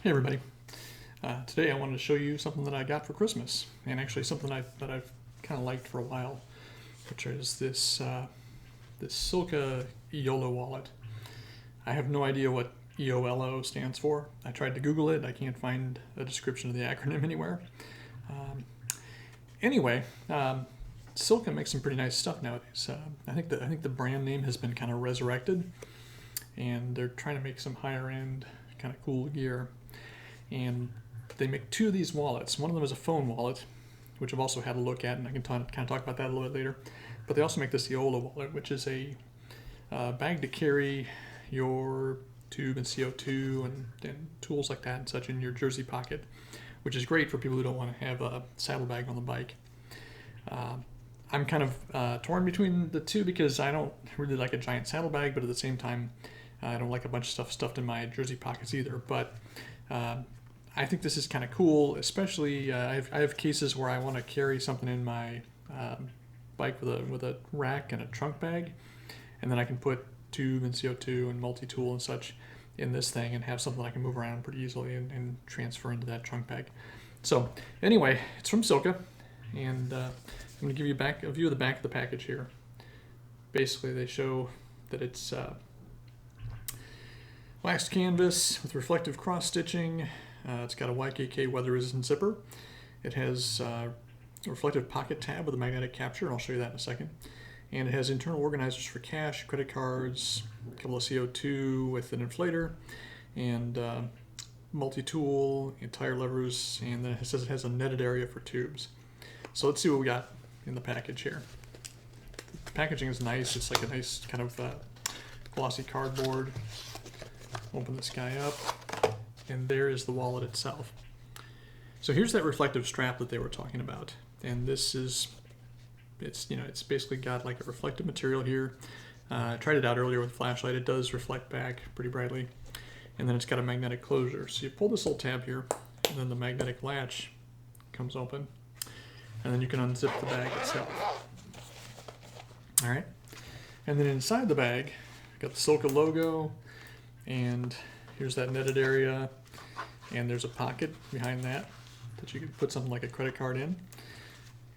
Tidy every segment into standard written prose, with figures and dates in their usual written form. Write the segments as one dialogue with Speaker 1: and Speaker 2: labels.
Speaker 1: Hey everybody. Today I wanted to show you something that I got for Christmas, and actually something that I've kind of liked for a while, which is this Silca EOLO wallet. I have no idea what EOLO stands for. I tried to Google it. I can't find a description of the acronym anywhere. Anyway, Silca makes some pretty nice stuff nowadays. I think the brand name has been kind of resurrected, and they're trying to make some higher end kind of cool gear. And they make two of these wallets. One of them is a phone wallet, which I've also had a look at, and I can kind of talk about that a little bit later. But they also make this EOLO wallet, which is a bag to carry your tube and CO2 and tools like that and such in your jersey pocket, which is great for people who don't want to have a saddlebag on the bike. I'm kind of torn between the two because I don't really like a giant saddlebag, but at the same time, I don't like a bunch of stuff stuffed in my jersey pockets either. But I think this is kind of cool, especially I have cases where I want to carry something in my bike with a rack and a trunk bag, and then I can put tube and CO2 and multi-tool and such in this thing and have something I can move around pretty easily and transfer into that trunk bag. So anyway, it's from Silca, and I'm going to give you a view of the back of the package here. Basically, they show that it's waxed canvas with reflective cross stitching. It's got a YKK weather-resistant zipper. It has a reflective pocket tab with a magnetic capture, and I'll show you that in a second. And it has internal organizers for cash, credit cards, a couple of CO2 with an inflator, and multi-tool, and tire levers, and then it says it has a netted area for tubes. So let's see what we got in the package here. The packaging is nice. It's like a nice kind of glossy cardboard. Open this guy up, and there is the wallet itself. So here's that reflective strap that they were talking about, and this is, it's basically got like a reflective material here. I tried it out earlier with a flashlight. It does reflect back pretty brightly, and then it's got a magnetic closure. So you pull this little tab here, and then the magnetic latch comes open, and then you can unzip the bag itself. All right, and then inside the bag, got the Silca logo. And here's that netted area, and there's a pocket behind that you can put something like a credit card in.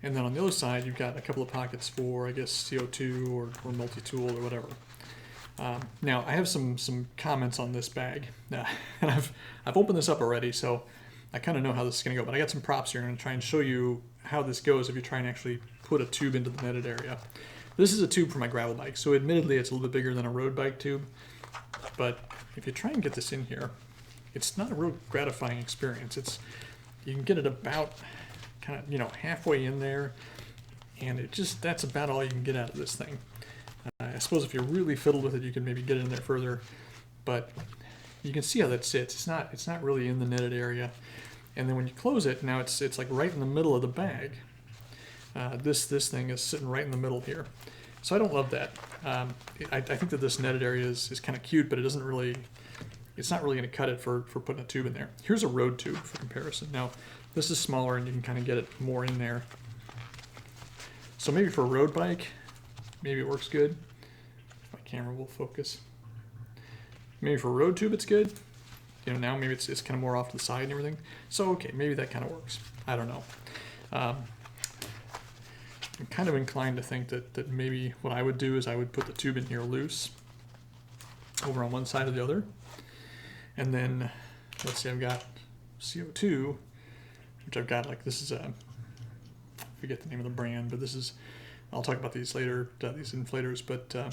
Speaker 1: And then on the other side, you've got a couple of pockets for, I guess, CO2 or multi-tool or whatever. Now, I have some comments on this bag, and I've opened this up already, so I kind of know how this is going to go. But I got some props here. I'm going to try and show you how this goes if you try and actually put a tube into the netted area. This is a tube for my gravel bike, so admittedly, it's a little bit bigger than a road bike tube. But if you try and get this in here, it's not a real gratifying experience. You can get it about kind of, halfway in there, and that's about all you can get out of this thing. I suppose if you're really fiddled with it, you can maybe get it in there further, but you can see how that sits. It's not really in the netted area. And then when you close it, now it's like right in the middle of the bag. This thing is sitting right in the middle here. So I don't love that. I think that this netted area is kind of cute, but it's not really going to cut it for putting a tube in there. Here's a road tube for comparison. Now, this is smaller, and you can kind of get it more in there. So maybe for a road bike, maybe it works good. If my camera will focus. Maybe for a road tube, it's good. Now maybe it's kind of more off to the side and everything. So, okay, maybe that kind of works. I don't know. I'm kind of inclined to think that maybe what I would do is I would put the tube in here loose over on one side or the other. And then, let's see, I've got CO2, which I've got this is I forget the name of the brand, but I'll talk about these later, these inflators, but you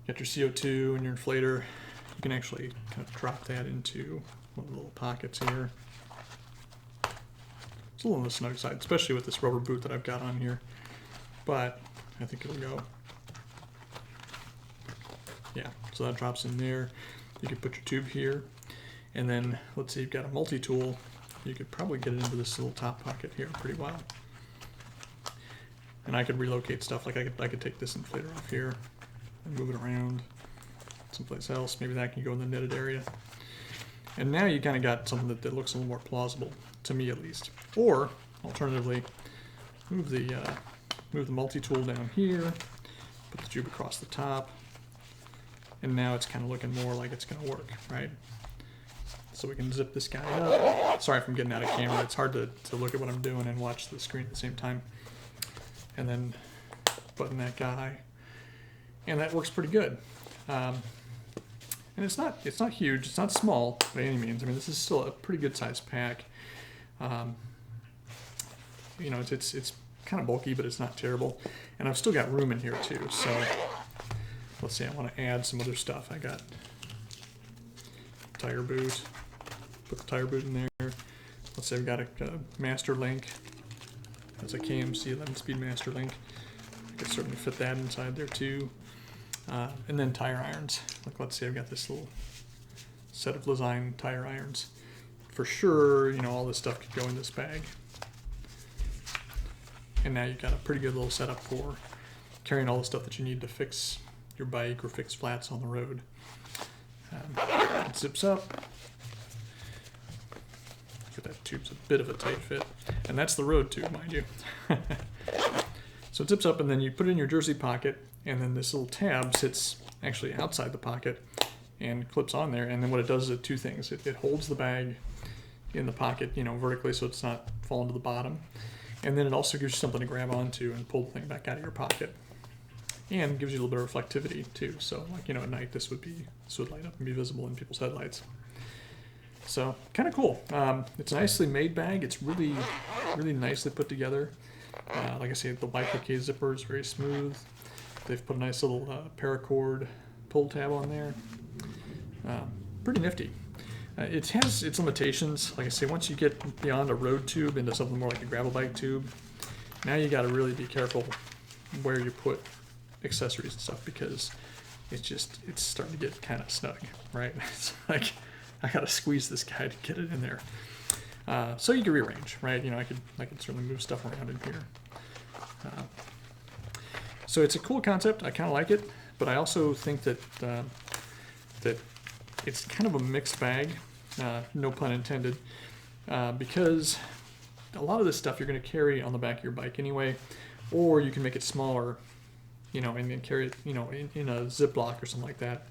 Speaker 1: got your CO2 and your inflator. You can actually kind of drop that into one of the little pockets here. It's a little on the snug side, especially with this rubber boot that I've got on here, but I think it'll go. Yeah, so that drops in there. You could put your tube here, and then let's say you've got a multi-tool. You could probably get it into this little top pocket here pretty well. And I could relocate stuff, like I could take this inflator off here and move it around someplace else. Maybe that can go in the netted area. And now you kind of got something that looks a little more plausible, to me at least. Or, alternatively, move the multi-tool down here, put the tube across the top, and now it's kind of looking more like it's going to work, right? So we can zip this guy up. Sorry if I'm getting out of camera. It's hard to look at what I'm doing and watch the screen at the same time. And then button that guy. And that works pretty good. And it's not huge. It's not small by any means. I mean, this is still a pretty good sized pack. You know, it's kind of bulky, but it's not terrible. And I've still got room in here too. So let's see, I want to add some other stuff. I got tire boot. Put the tire boot in there. Let's say I've got a master link. That's a KMC 11-speed master link. I could certainly fit that inside there too. And then tire irons. Like, let's say I've got this little set of Lezyne tire irons. For sure, you know, all this stuff could go in this bag. And now you've got a pretty good little setup for carrying all the stuff that you need to fix your bike or fix flats on the road. It zips up. Look at that tube's a bit of a tight fit. And that's the road tube, mind you. So it zips up, and then you put it in your jersey pocket, and then this little tab sits actually outside the pocket and clips on there. And then what it does is two things. It holds the bag in the pocket, you know, vertically, so it's not falling to the bottom. And then it also gives you something to grab onto and pull the thing back out of your pocket. And gives you a little bit of reflectivity too. So, like, you know, at night this would light up and be visible in people's headlights. So kind of cool. It's a nicely made bag. It's really nicely put together. Like I say, the YKK zipper is very smooth. They've put a nice little Paracord pull tab on there. Pretty nifty. It has its limitations. Like I say, once you get beyond a road tube into something more like a gravel bike tube, now you got to really be careful where you put accessories and stuff, because it's starting to get kind of snug, right? It's like I got to squeeze this guy to get it in there. So you can rearrange, right? You know, I could certainly move stuff around in here. So it's a cool concept. I kind of like it, but I also think that that it's kind of a mixed bag, no pun intended, because a lot of this stuff you're going to carry on the back of your bike anyway, or you can make it smaller, you know, and then carry it, you know, in a Ziploc or something like that,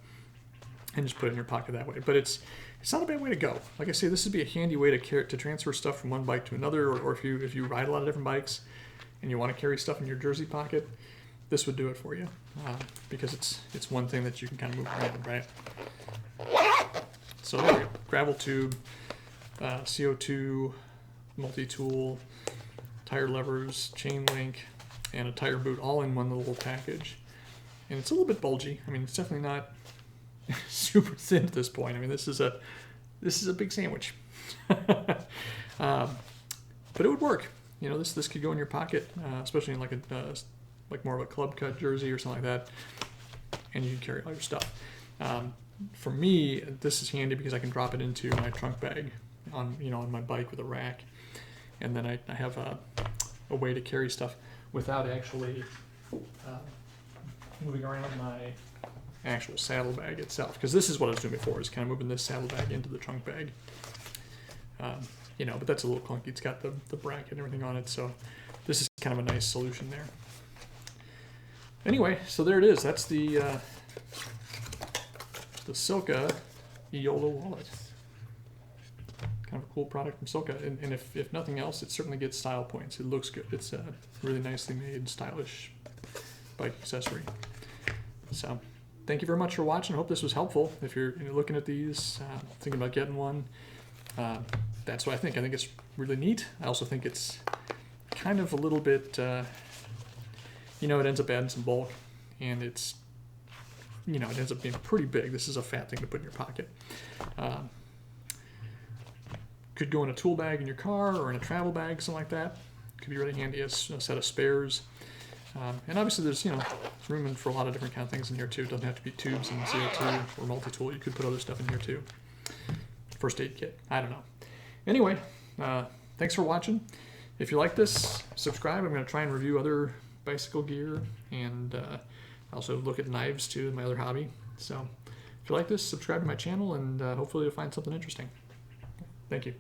Speaker 1: and just put it in your pocket that way. But it's not a bad way to go. Like I say, this would be a handy way to transfer stuff from one bike to another, or if you ride a lot of different bikes and you want to carry stuff in your jersey pocket, this would do it for you, because it's one thing that you can kind of move around, right? So there we go. Gravel tube, CO2, multi-tool, tire levers, chain link, and a tire boot all in one little package. And it's a little bit bulgy. I mean, it's definitely not super thin at this point. I mean, this is a big sandwich. But it would work. You know, this could go in your pocket, especially in like more of a club cut jersey or something like that, and you can carry all your stuff. For me, this is handy because I can drop it into my trunk bag on my bike with a rack, and then I have a way to carry stuff without actually moving around my actual saddlebag itself. Because this is what I was doing before, is kind of moving this saddlebag into the trunk bag. You know, but that's a little clunky. It's got the bracket and everything on it, so this is kind of a nice solution there. Anyway, so there it is. That's the Silca EOLO Wallet. Kind of a cool product from Silca, and if nothing else, it certainly gets style points. It looks good. It's a really nicely made, stylish bike accessory. So, thank you very much for watching. I hope this was helpful. If you're looking at these, thinking about getting one, that's what I think. I think it's really neat. I also think it's kind of a little bit, it ends up adding some bulk, and it ends up being pretty big. This is a fat thing to put in your pocket. Could go in a tool bag in your car or in a travel bag, something like that. Could be really handy as a set of spares. And obviously there's room for a lot of different kind of things in here too. It doesn't have to be tubes and CO2 or multi-tool. You could put other stuff in here too. First aid kit. I don't know. Anyway, thanks for watching. If you like this, subscribe. I'm going to try and review other bicycle gear, and also look at knives too, my other hobby. So if you like this, subscribe to my channel, and hopefully you'll find something interesting. Thank you.